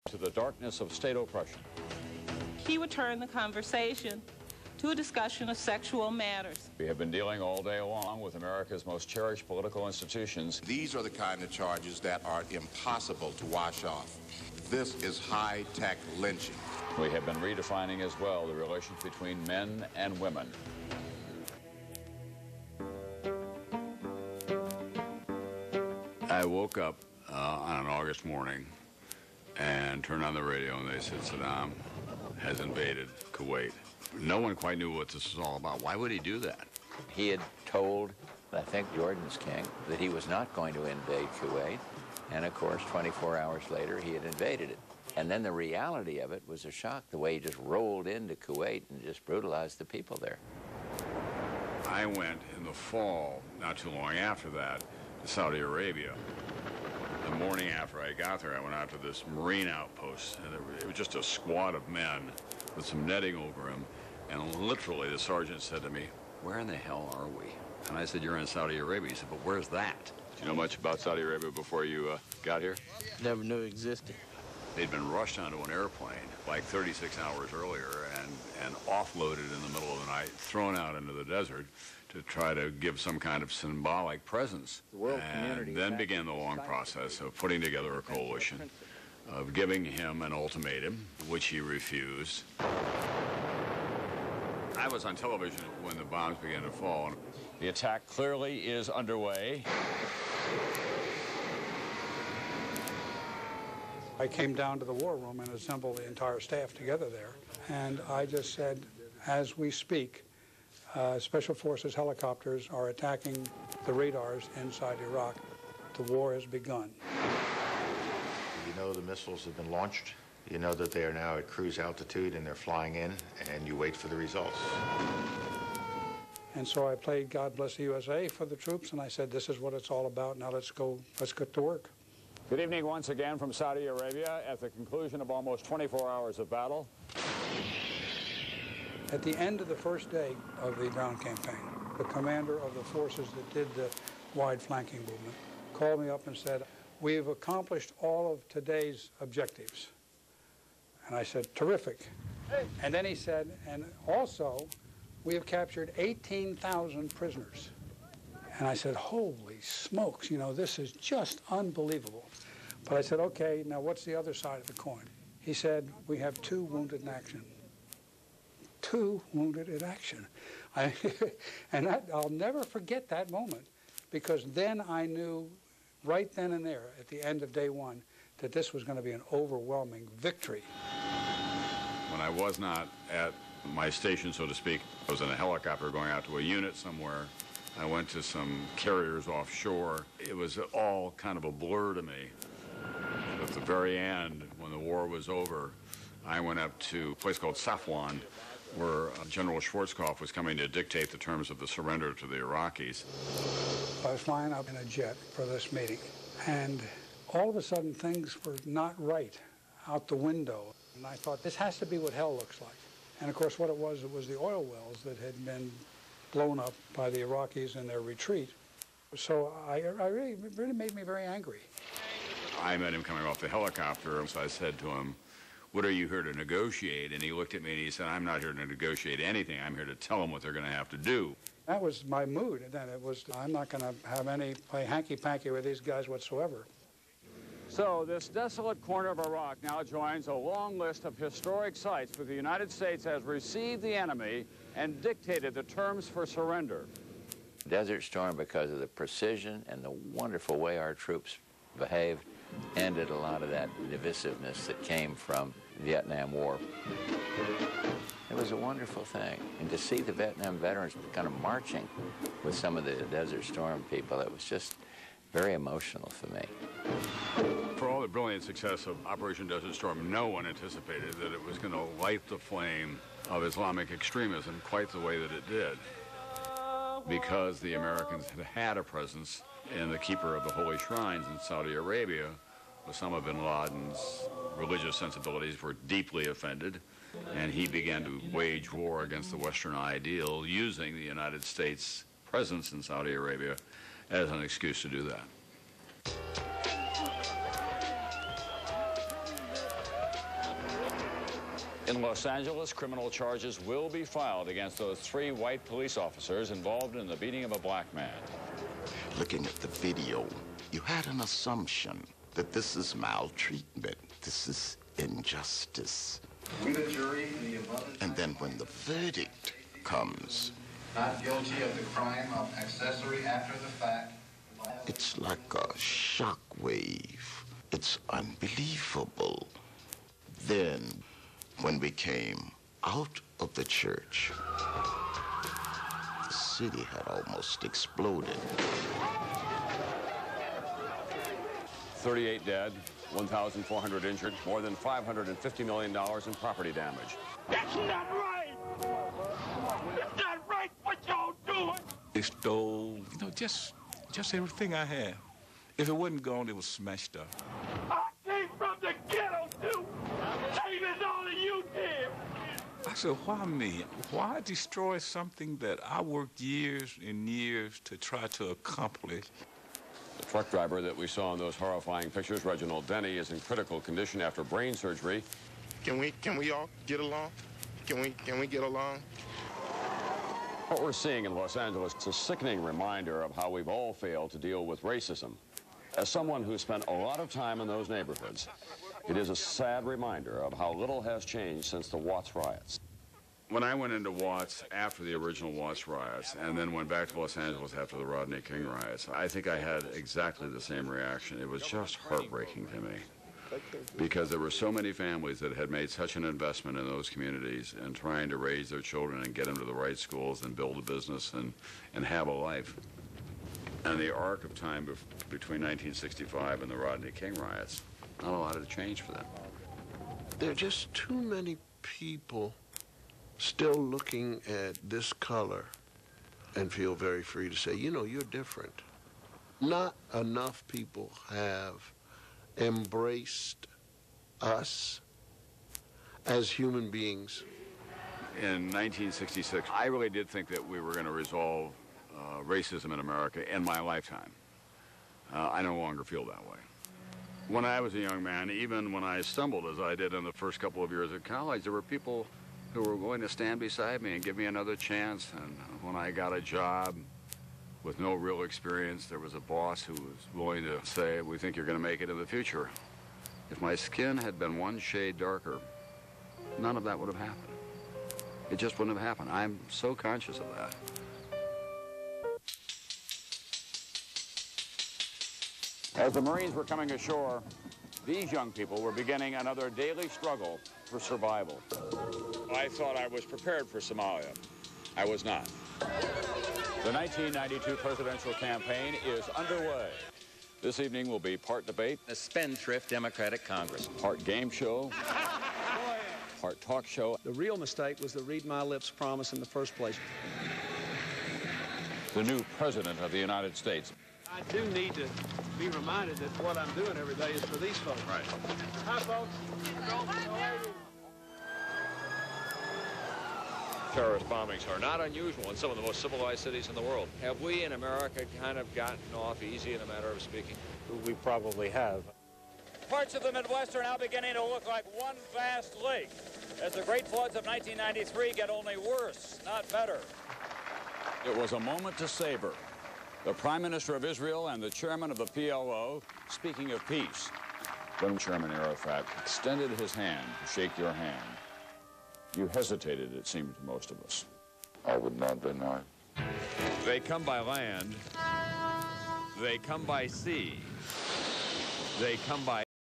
to the darkness of state oppression. He would turn the conversation to a discussion of sexual matters. We have been dealing all day long with America's most cherished political institutions. These are the kind of charges that are impossible to wash off. This is high-tech lynching. We have been redefining as well the relations between men and women. I woke up on an August morning and turned on the radio, and they said Saddam has invaded Kuwait. No one quite knew what this was all about. Why would he do that? He had told, I think, Jordan's king that he was not going to invade Kuwait. And, of course, 24 hours later, he had invaded it. And then the reality of it was a shock, the way he just rolled into Kuwait and just brutalized the people there. I went in the fall, not too long after that, to Saudi Arabia. The morning after I got there, I went out to this Marine outpost, and it was just a squad of men with some netting over him. And literally, the sergeant said to me, "Where in the hell are we?" And I said, "You're in Saudi Arabia." He said, "But where's that?" Do you know much about Saudi Arabia before you got here? Never knew it existed. They'd been rushed onto an airplane like 36 hours earlier and offloaded in the middle of the night, thrown out into the desert to try to give some kind of symbolic presence. And then began the long process of putting together a coalition, of giving him an ultimatum, which he refused. I was on television when the bombs began to fall. The attack clearly is underway. I came down to the war room and assembled the entire staff together there. And I just said, as we speak, Special Forces helicopters are attacking the radars inside Iraq. The war has begun. You know the missiles have been launched. You know that they are now at cruise altitude and they're flying in, and you wait for the results. And so I played God Bless the USA for the troops, and I said, this is what it's all about. Now let's get to work. Good evening once again from Saudi Arabia at the conclusion of almost 24 hours of battle. At the end of the first day of the ground campaign, the commander of the forces that did the wide flanking movement called me up and said, "We have accomplished all of today's objectives." And I said, "Terrific." Hey. And then he said, "And also, we have captured 18,000 prisoners." And I said, "Holy smokes, you know, this is just unbelievable." But I said, "Okay, now what's the other side of the coin?" He said, "We have 2 wounded in action." 2 wounded in action. I'll never forget that moment, because then I knew right then and there at the end of day 1 that this was going to be an overwhelming victory. When I was not at my station, so to speak, I was in a helicopter going out to a unit somewhere. I went to some carriers offshore. It was all kind of a blur to me. At the very end, when the war was over, I went up to a place called Safwan, where General Schwarzkopf was coming to dictate the terms of the surrender to the Iraqis. I was flying up in a jet for this meeting, and all of a sudden things were not right out the window. And I thought, this has to be what hell looks like. And of course what it was the oil wells that had been blown up by the Iraqis in their retreat. So I really made me very angry. I met him coming off the helicopter, so I said to him, "What are you here to negotiate?" And he looked at me and he said, "I'm not here to negotiate anything. I'm here to tell them what they're going to have to do." That was my mood. And then it was, I'm not going to have any play hanky-panky with these guys whatsoever. So this desolate corner of Iraq now joins a long list of historic sites where the United States has received the enemy and dictated the terms for surrender. Desert Storm, because of the precision and the wonderful way our troops behaved, ended a lot of that divisiveness that came from the Vietnam War. It was a wonderful thing. And to see the Vietnam veterans kind of marching with some of the Desert Storm people, it was just very emotional for me. For all the brilliant success of Operation Desert Storm, no one anticipated that it was going to light the flame of Islamic extremism quite the way that it did. Because the Americans had had a presence in the keeper of the holy shrines in Saudi Arabia, Osama bin Laden's religious sensibilities were deeply offended, and he began to wage war against the Western ideal, using the United States' presence in Saudi Arabia as an excuse to do that. In Los Angeles, criminal charges will be filed against those 3 white police officers involved in the beating of a black man. Looking at the video, you had an assumption that this is maltreatment, this is injustice. We, the jury, in the above. And then when the verdict comes, not guilty of the crime of accessory after the fact. it's like a shock wave. It's unbelievable. Then, when we came out of the church, the city had almost exploded. 38 dead, 1,400 injured, more than $550 million in property damage. That's not right! It's not right what y'all doing! They stole, just everything I had. If it wasn't gone, it was smashed up. I came from the ghetto, too! Same as all of you did! I said, why me? Why destroy something that I worked years and years to try to accomplish? The truck driver that we saw in those horrifying pictures, Reginald Denny, is in critical condition after brain surgery. Can we all get along? Can we get along? What we're seeing in Los Angeles is a sickening reminder of how we've all failed to deal with racism. As someone who spent a lot of time in those neighborhoods, it is a sad reminder of how little has changed since the Watts riots. When I went into Watts after the original Watts riots and then went back to Los Angeles after the Rodney King riots, I think I had exactly the same reaction. It was just heartbreaking to me because there were so many families that had made such an investment in those communities and trying to raise their children and get them to the right schools and build a business and have a life. And the arc of time between 1965 and the Rodney King riots, not a lot had changed for them. There are just too many people still looking at this color and feel very free to say, you're different. Not enough people have embraced us as human beings. In 1966, I really did think that we were going to resolve racism in America in my lifetime. I no longer feel that way. When I was a young man, even when I stumbled as I did in the first couple of years at college, there were people who were willing to stand beside me and give me another chance. And when I got a job with no real experience, there was a boss who was willing to say, we think you're going to make it in the future. If my skin had been one shade darker, none of that would have happened. It just wouldn't have happened. I'm so conscious of that. As the Marines were coming ashore, these young people were beginning another daily struggle for survival. I thought I was prepared for Somalia. I was not. The 1992 presidential campaign is underway. This evening will be part debate, A spendthrift Democratic Congress. part game show, part talk show. The real mistake was the read my lips promise in the first place. The new president of the United States. I do need to be reminded that what I'm doing every day is for these folks. Right. Hi, folks. Terrorist bombings are not unusual in some of the most civilized cities in the world. Have we in America kind of gotten off easy in a matter of speaking? We probably have. Parts of the Midwest are now beginning to look like one vast lake as the great floods of 1993 get only worse, not better. It was a moment to savor. The Prime Minister of Israel and the chairman of the PLO speaking of peace. When Chairman Arafat extended his hand to shake your hand, you hesitated, it seemed to most of us. I would not deny. They come by land. They come by sea. They come by